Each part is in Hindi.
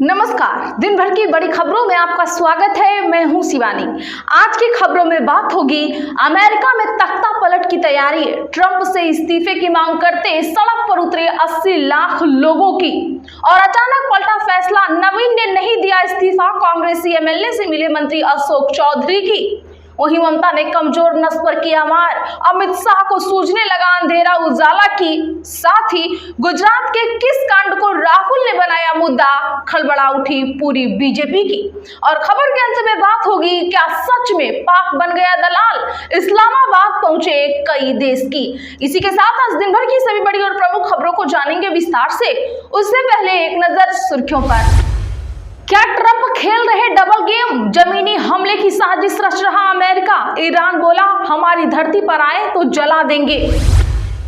नमस्कार। दिन भर की बड़ी खबरों में आपका स्वागत है। मैं हूं शिवानी। आज की खबरों में बात होगी अमेरिका में तख्ता पलट की तैयारी, ट्रंप से इस्तीफे की मांग करते सड़क पर उतरे 80 लाख लोगों की, और अचानक पलटा फैसला, नवीन ने नहीं दिया इस्तीफा, कांग्रेसी एमएलए से मिले मंत्री अशोक चौधरी की। वहीं ममता ने कमजोर नस पर किया मार, अमित शाह को सूझने लगा अंधेरा उजाला की। साथ ही गुजरात के किस कांड को राहुल ने बनाया मुद्दा, खलबला उठी पूरी बीजेपी की। और खबर के अंत में बात होगी, क्या सच में पाक बन गया दलाल, इस्लामाबाद पहुंचे कई देश की। इसी के साथ आज दिन भर की सभी बड़ी और प्रमुख खबरों को जानेंगे विस्तार से। उससे पहले एक नजर सुर्खियों पर। क्या ट्रंप खेल रहे डबल गेम, जमीनी हमले की साजिश रच रहा अमेरिका। ईरान बोला, हमारी धरती पर आए तो जला देंगे।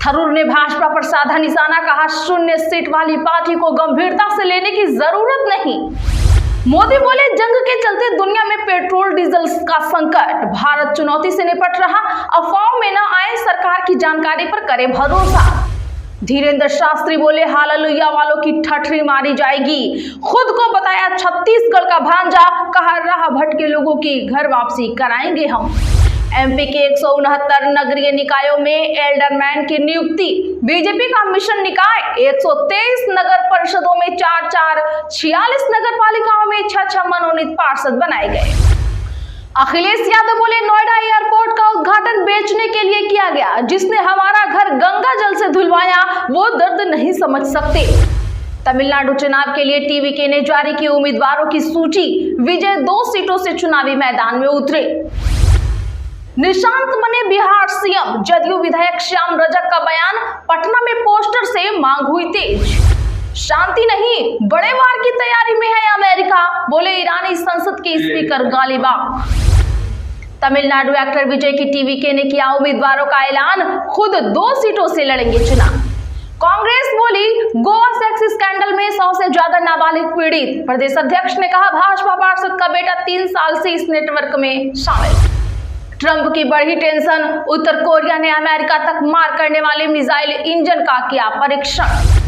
थरूर ने भाजपा पर साधा निशाना, कहा शून्य सीट वाली पार्टी को गंभीरता से लेने की जरूरत नहीं। मोदी बोले, जंग के चलते दुनिया में पेट्रोल डीजल का संकट, भारत चुनौती से निपट रहा, अफवाहों में न आए, सरकार की जानकारी पर करे भरोसा। धीरेन्द्र शास्त्री बोले, हालेलुया वालों की ठठरी मारी जाएगी। खुद को बताया छत्तीसगढ़ का भांजा, कहा राह भटके लोगों की घर वापसी कराएंगे हम। एमपी के 169 नगरीय निकायों में एल्डरमैन की नियुक्ति, बीजेपी का मिशन निकाय। 123 नगर परिषदों में 4-4, 46 नगर पालिकाओं में 6-6 मनोनीत पार्षद बनाए गए। अखिलेश यादव बोले, नोएडा एयरपोर्ट का उद्घाटन बेचने के लिए किया गया, जिसने हमारा घर गंगा जल से धुलवाया वो दर्द नहीं समझ सकते। तमिलनाडु चुनाव के लिए टीवीके ने जारी की उम्मीदवारों की सूची, विजय 2 सीटों से चुनावी मैदान में उतरे। निशांत बने बिहार सीएम, जदयू विधायक श्याम रजक का बयान, पटना में पोस्टर से मांग हुई तेज। शांति नहीं, बड़े वार की तैयारी में है अमेरिका, बोले ईरानी संसद के स्पीकर गालिबाफ। तमिलनाडु एक्टर विजय की टीवीके ने किया उम्मीदवारों का ऐलान, खुद 2 सीटों से लड़ेंगे चुनाव। कांग्रेस बोली, गोवा सेक्स स्कैंडल में 100 से ज्यादा नाबालिग पीड़ित, प्रदेश अध्यक्ष ने कहा भाजपा पार्षद का बेटा 3 साल से इस नेटवर्क में शामिल। ट्रंप की बढ़ी टेंशन, उत्तर कोरिया ने अमेरिका तक मार करने वाले मिसाइल इंजन का किया परीक्षण।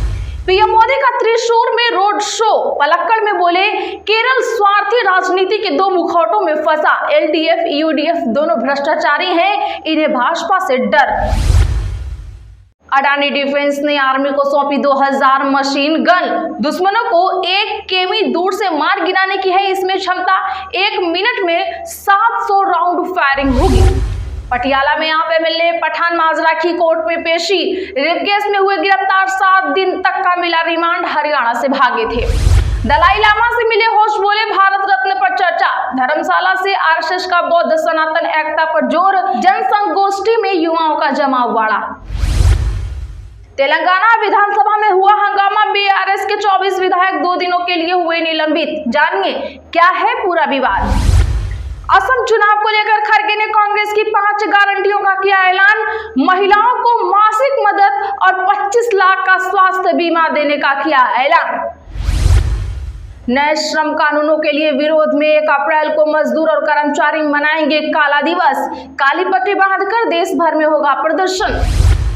पीएम मोदी का त्रिशूर में रोड शो, पलक्कड़ में बोले, केरल स्वार्थी राजनीति के 2 मुखौटों में फंसा, एलडीएफ यूडीएफ दोनों भ्रष्टाचारी हैं, इन्हें भाजपा से डर। अडानी डिफेंस ने आर्मी को सौंपी 2000 मशीन गन, दुश्मनों को 1 किमी दूर से मार गिराने की है इसमें क्षमता, 1 मिनट में 700 राउंड फायरिंग होगी। पटियाला में आप एमएलए पठान माजरा की कोर्ट में पेशी, रेप केस में हुए गिरफ्तार, 7 दिन तक का मिला रिमांड, हरियाणा से भागे थे। दलाई लामा से मिले होश, बोले भारत रत्न पर चर्चा। धर्मशाला से आरएसएस का बौद्ध सनातन एकता पर जोर, जनसंगोष्ठी में युवाओं का जमाव बाड़ा। तेलंगाना विधानसभा में हुआ हंगामा, बीआरएस के 24 विधायक 2 दिनों के लिए हुए निलंबित। जानिए क्या है पूरा विवाद। असम चुनाव को लेकर खड़गे ने कांग्रेस की 5 गारंटियों का किया ऐलान, महिलाओं को मासिक मदद और 25 लाख का स्वास्थ्य बीमा देने का किया ऐलान। नए श्रम कानूनों के लिए विरोध में 1 अप्रैल को मजदूर और कर्मचारी मनाएंगे काला दिवस, काली पट्टी बांधकर देश भर में होगा प्रदर्शन।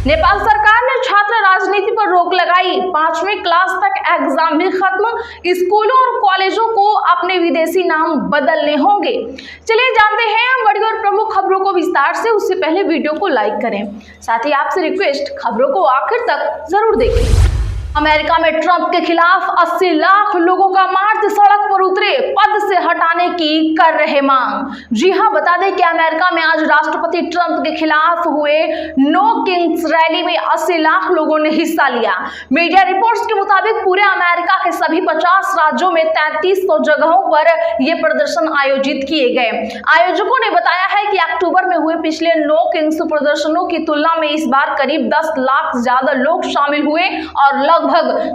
नेपाल सरकार ने छात्र राजनीति पर रोक लगाई, 5वीं क्लास तक एग्जाम भी खत्म, स्कूलों और कॉलेजों को अपने विदेशी नाम बदलने होंगे। चलिए जानते हैं बड़ी और प्रमुख खबरों को विस्तार से। उससे पहले वीडियो को लाइक करें, साथ ही आपसे रिक्वेस्ट, खबरों को आखिर तक जरूर देखें। अमेरिका में ट्रंप के खिलाफ 80 लाख लोगों का मार्च, सड़क पर उतरे, पद से हटाने की कर रहे मांग। जी हां, बता दें कि अमेरिका में आज राष्ट्रपति ट्रंप के खिलाफ हुए नो किंग्स रैली में 80 लाख लोगों ने हिस्सा लिया। मीडिया रिपोर्ट्स के मुताबिक पूरे अमेरिका के सभी 50 राज्यों में 3300 जगहों पर यह प्रदर्शन आयोजित किए गए। आयोजकों ने बताया है कि अक्टूबर में हुए पिछले नो किंग्स प्रदर्शनों की तुलना में इस बार करीब 10 लाख से ज्यादा लोग शामिल हुए और लगभग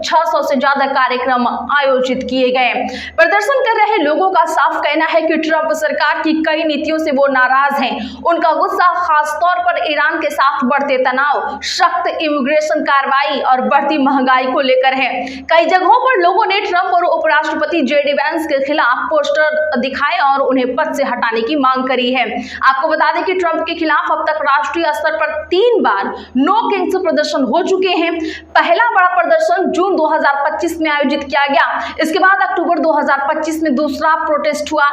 600 से ज्यादा कार्यक्रम आयोजित किए गए। प्रदर्शन कर रहे लोगों का साफ कहना है कि ट्रंप सरकार की कई नीतियों से वो नाराज हैं। उनका गुस्सा खासतौर पर ईरान के साथ बढ़ते तनाव, सख्त इमिग्रेशन कार्रवाई और बढ़ती महंगाई को लेकर है। कई जगहों पर लोगों ने ट्रंप और उपराष्ट्रपति सभापति जेडी वैंस के खिलाफ पोस्टर दिखाए और उन्हें पद से हटाने की मांग करी है। आपको बता दें कि ट्रंप के खिलाफ अब तक राष्ट्रीय स्तर पर 3 बार नो किंग्स प्रदर्शन हो चुके हैं। पहला बड़ा प्रदर्शन जून 2025 में आयोजित किया गया। इसके बाद अक्टूबर 2025 में दूसरा प्रोटेस्ट हुआ।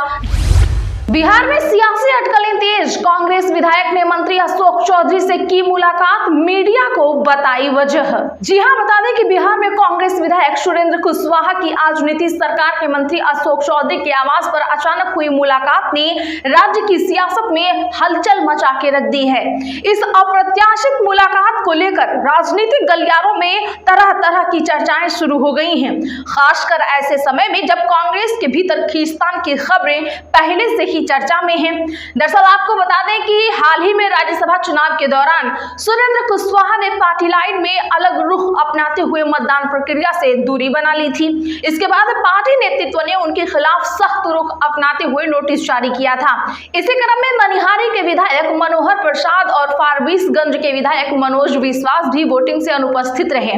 बिहार में सियासी अटकलें तेज, कांग्रेस विधायक ने मंत्री अशोक चौधरी से की मुलाकात, मीडिया को बताई वजह। जी हां, बता दें कि बिहार में कांग्रेस विधायक सुरेंद्र कुशवाहा की आज नीतीश सरकार के मंत्री अशोक चौधरी के आवास पर अचानक हुई मुलाकात ने राज्य की सियासत में हलचल मचा के रख दी है। इस अप्रत्याशित मुलाकात को लेकर राजनीतिक गलियारों में तरह तरह की चर्चाएं शुरू हो गई हैं, खासकर ऐसे समय में जब कांग्रेस के भीतर खींचतान की खबरें पहले से चर्चा में है। दरअसल आपको बता दें कि हाल ही में राज्यसभा चुनाव के दौरान सुरेंद्र कुशवाहा ने पार्टी लाइन में अलग रुख अपनाते हुए मतदान प्रक्रिया से दूरी बना ली थी। इसके बाद पार्टी नेतृत्व ने उनके खिलाफ सख्त रुख अपनाते हुए नोटिस जारी किया था। इसी क्रम में मनिहारी के विधायक मनोहर प्रसाद और फारबिसगंज के विधायक मनोज विश्वास भी वोटिंग से अनुपस्थित रहे,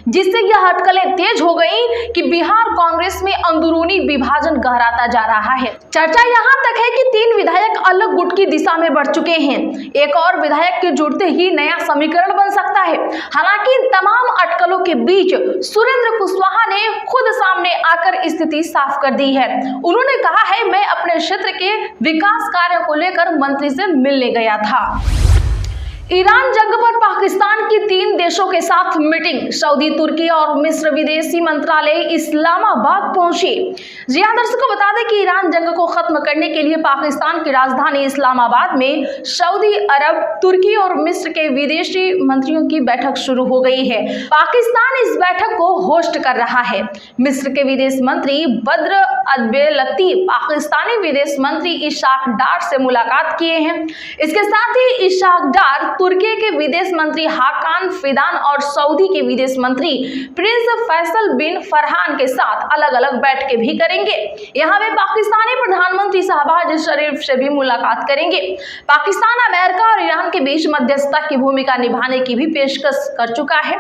जिससे यह हटकलें तेज हो गई कि बिहार कांग्रेस में अंदरूनी विभाजन गहराता जा रहा है। चर्चा यहां तक है कि 3 विधायक अलग गुट की दिशा में बढ़ चुके हैं। एक और विधायक के जुड़ते ही नया समीकरण बन सकता है। हालांकि इन तमाम अटकलों के बीच सुरेंद्र कुशवाहा ने खुद सामने आकर स्थिति साफ कर दी है। उन्होंने कहा है, मैं अपने क्षेत्र के विकास कार्यों को लेकर मंत्री से मिलने गया था। ईरान जंग पर पाकिस्तान की 3 देशों के साथ मीटिंग, सऊदी, तुर्की और मिस्र विदेशी मंत्रालय इस्लामाबाद पहुंचे। जी हां दर्शकों, बता दें कि ईरान जंग को खत्म करने के लिए पाकिस्तान की राजधानी इस्लामाबाद में सऊदी अरब, तुर्की और मिस्र के विदेशी मंत्रियों की बैठक शुरू हो गई है। पाकिस्तान इस बैठक को होस्ट कर रहा है। मिस्र के विदेश मंत्री बद्र अब्देलती पाकिस्तानी विदेश मंत्री इशाक डार से मुलाकात किए हैं। इसके साथ ही इशाक डार तुर्की के विदेश मंत्री हाकान फिदान और सऊदी के विदेश मंत्री प्रिंस फैसल बिन फरहान के साथ अलग अलग बैठकें भी करेंगे। यहां वे पाकिस्तानी प्रधानमंत्री शहबाज शरीफ से भी मुलाकात करेंगे। पाकिस्तान अमेरिका और ईरान के बीच मध्यस्थता की भूमिका निभाने की भी पेशकश कर चुका है।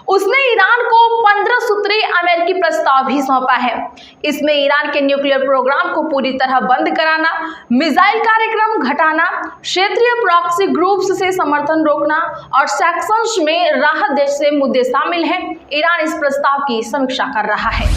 उसने ईरान को 15 सूत्रीय अमेरिकी प्रस्ताव भी सौंपा है। इसमें ईरान के न्यूक्लियर प्रोग्राम को पूरी तरह बंद कराना, मिसाइल कार्यक्रम घटाना, क्षेत्रीय प्रॉक्सी ग्रुप्स से समर्थन रोकना और सैंक्शंस में राहत जैसे मुद्दे शामिल हैं। ईरान इस प्रस्ताव की समीक्षा कर रहा है।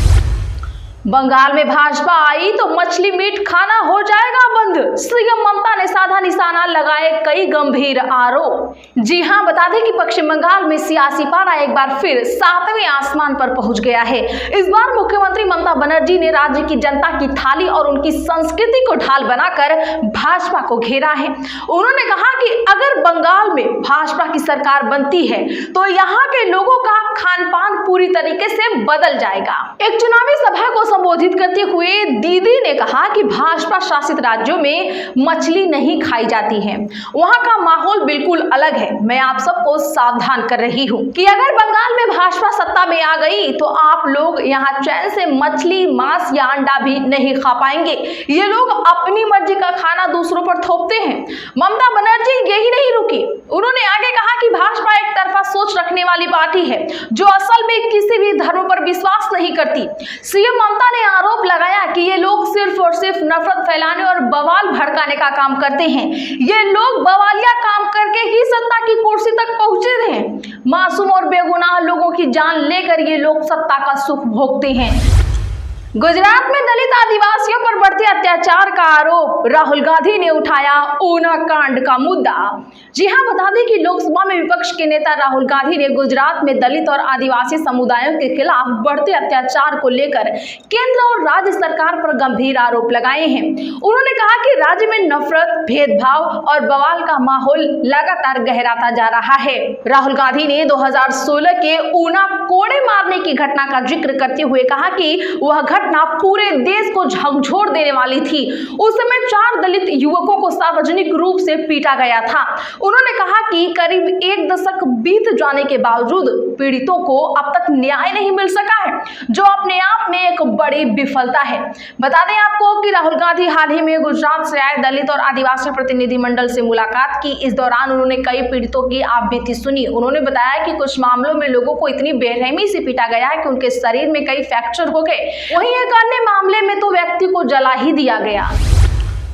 बंगाल में भाजपा आई तो मछली मीट खाना हो जाएगा बंद, सीएम ममता ने साधा निशाना लगाए कई गंभीर आरोप। जी हां, बता दें कि पश्चिम बंगाल में सियासी पारा एक बार फिर 7वें आसमान पर पहुंच गया है। इस बार मुख्यमंत्री ममता बनर्जी ने राज्य की जनता की थाली और उनकी संस्कृति को ढाल बनाकर भाजपा को घेरा है। उन्होंने कहा कि अगर बंगाल में भाजपा की सरकार बनती है तो यहाँ के लोगों का खान पान पूरी तरीके से बदल जाएगा। एक चुनावी सभा को संबोधित करते हुए दीदी ने कहा कि भाजपा शासित राज्यों में मछली नहीं खाई जाती है, वहां का माहौल बिल्कुल अलग है। मैं आप सबको सावधान कर रही हूं कि अगर बंगाल में भाजपा सत्ता में आ गई तो आप लोग यहां चैन से मछली, मांस या अंडा भी नहीं खा पाएंगे। ये लोग अपनी मर्जी का खाना दूसरों पर थोपते हैं। ममता बनर्जी यही नहीं रुकी, उन्होंने आगे कहा कि भाजपा एक तरफा सोच रखने वाली पार्टी है जो असल में किसी भी धर्म पर विश्वास नहीं करती। सीएम ममता ने आरोप लगाया कि ये लोग सिर्फ और सिर्फ नफरत फैलाने और बवाल भड़काने का काम करते हैं। ये लोग बवालिया काम करके ही सत्ता की कुर्सी तक पहुंचे हैं। मासूम और बेगुनाह लोगों की जान लेकर ये लोग सत्ता का सुख भोगते हैं। गुजरात में दलित आदिवासियों पर बढ़ते अत्याचार का आरोप, राहुल गांधी ने उठाया ऊना कांड का मुद्दा। जी हां, बता दें कि लोकसभा में विपक्ष के नेता राहुल गांधी ने गुजरात में दलित और आदिवासी समुदायों के खिलाफ बढ़ते अत्याचार को लेकर केंद्र और राज्य सरकार पर गंभीर आरोप लगाए हैं। उन्होंने कहा कि राज्य में नफरत, भेदभाव और बवाल का माहौल लगातार गहराता जा रहा है। राहुल गांधी ने 2016 के ऊना कोड़े मारने की घटना का जिक्र करते हुए कहा कि वह घटना पूरे देश को झकझोर देने वाली थी। उस समय 4 दलित युवकों को सार्वजनिक रूप से पीटा गया था। उन्होंने कहा कि करीब 1 दशक बीत जाने के बावजूद पीड़ितों को अब तक न्याय नहीं मिल सका है। जो अपने आप में एक बड़ी विफलता है। बता दें आपको कि राहुल गांधी हाल ही में गुजरात से आए दलित और आदिवासी प्रतिनिधिमंडल से मुलाकात की। इस दौरान उन्होंने कई पीड़ितों की आपबीती सुनी। उन्होंने बताया कि कुछ मामलों में लोगों को इतनी बेरहमी से पीटा गया है कि उनके शरीर में कई फ्रैक्चर हो गए। वहीं एक अन्य मामले में तो व्यक्ति को जला ही दिया गया।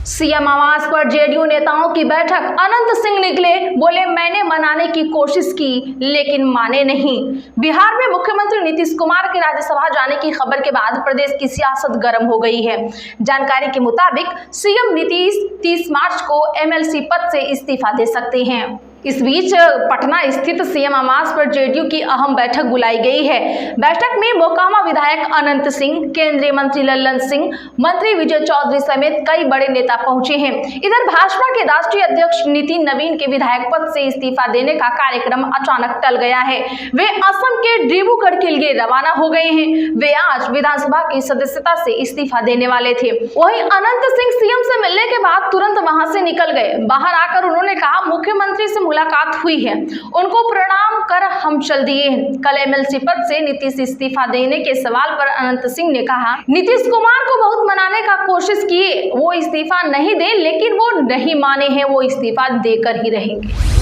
सीएम आवास पर जेडीयू नेताओं की बैठक, अनंत सिंह निकले, बोले मैंने मनाने की कोशिश की लेकिन माने नहीं। बिहार में मुख्यमंत्री नीतीश कुमार के राज्यसभा जाने की खबर के बाद प्रदेश की सियासत गर्म हो गई है। जानकारी के मुताबिक सीएम नीतीश 30 मार्च को एमएलसी पद से इस्तीफा दे सकते हैं। इस बीच पटना स्थित सीएम आवास पर जेडीयू की अहम बैठक बुलाई गई है। बैठक में मोकामा विधायक अनंत सिंह, केंद्रीय मंत्री लल्लन सिंह, मंत्री विजय चौधरी समेत कई बड़े नेता पहुंचे हैं। इधर भाजपा के राष्ट्रीय अध्यक्ष नितिन नवीन के विधायक पद से इस्तीफा देने का कार्यक्रम अचानक टल गया है। वे असम के डिब्रूगढ़ के लिए रवाना हो गए हैं। वे आज विधानसभा की सदस्यता से इस्तीफा देने वाले थे। वहीं अनंत सिंह सीएम से मिलने के बाद तुरंत वहां से निकल गए। बाहर आकर उन्होंने कहा मुख्यमंत्री से मुलाकात हुई है, उनको प्रणाम कर हम चल दिए हैं। कल एमएलसी पद से नीतीश इस्तीफा देने के सवाल पर अनंत सिंह ने कहा नीतीश कुमार को बहुत मनाने का कोशिश किए, वो इस्तीफा नहीं दे, लेकिन वो नहीं माने हैं, वो इस्तीफा देकर ही रहेंगे।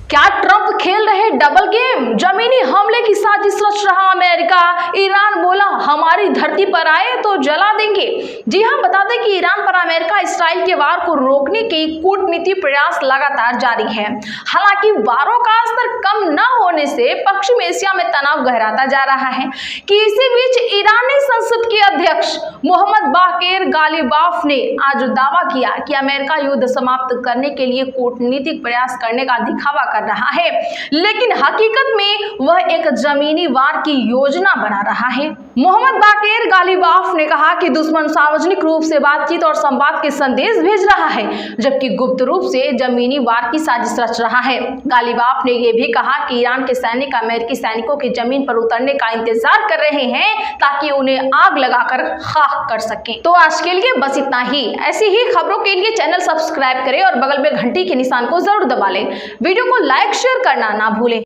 क्या ट्रंप खेल रहे डबल गेम? जमीनी हमले की साजिश रच रहा अमेरिका। ईरान बोला हमारी धरती पर आए तो जला देंगे। जी हां, बता दें कि ईरान पर अमेरिका इसराइल के वार को रोकने के कूटनीतिक प्रयास लगातार जारी है। हालांकि वारों का स्तर कम न होने से पश्चिम एशिया में तनाव गहराता जा रहा है कि इसी बीच ईरानी संसद के अध्यक्ष मोहम्मद बाकेर गालिबाफ ने आज दावा किया कि अमेरिका युद्ध समाप्त करने के लिए कूटनीतिक प्रयास करने का दिखावा कर रहा है, लेकिन हकीकत में वह एक जमीनी वार की योजना बना रहा है। मोहम्मद बाकेर गालिबाफ ने कहा कि दुश्मन सार्वजनिक रूप से बातचीत और संवाद के संदेश भेज रहा है, जबकि गुप्त रूप से जमीनी वार की साजिश रच रहा है। गालिबाफ ने यह भी कहा कि ईरान के सैनिक अमेरिकी सैनिकों की जमीन पर उतरने का इंतजार कर रहे हैं ताकि उन्हें आग लगाकर खाक कर सकें। तो आज के लिए बस इतना ही। ऐसी ही खबरों के लिए चैनल सब्सक्राइब करें और बगल में घंटी के निशान को जरूर दबा लें। वीडियो को लाइक शेयर करना ना भूलें।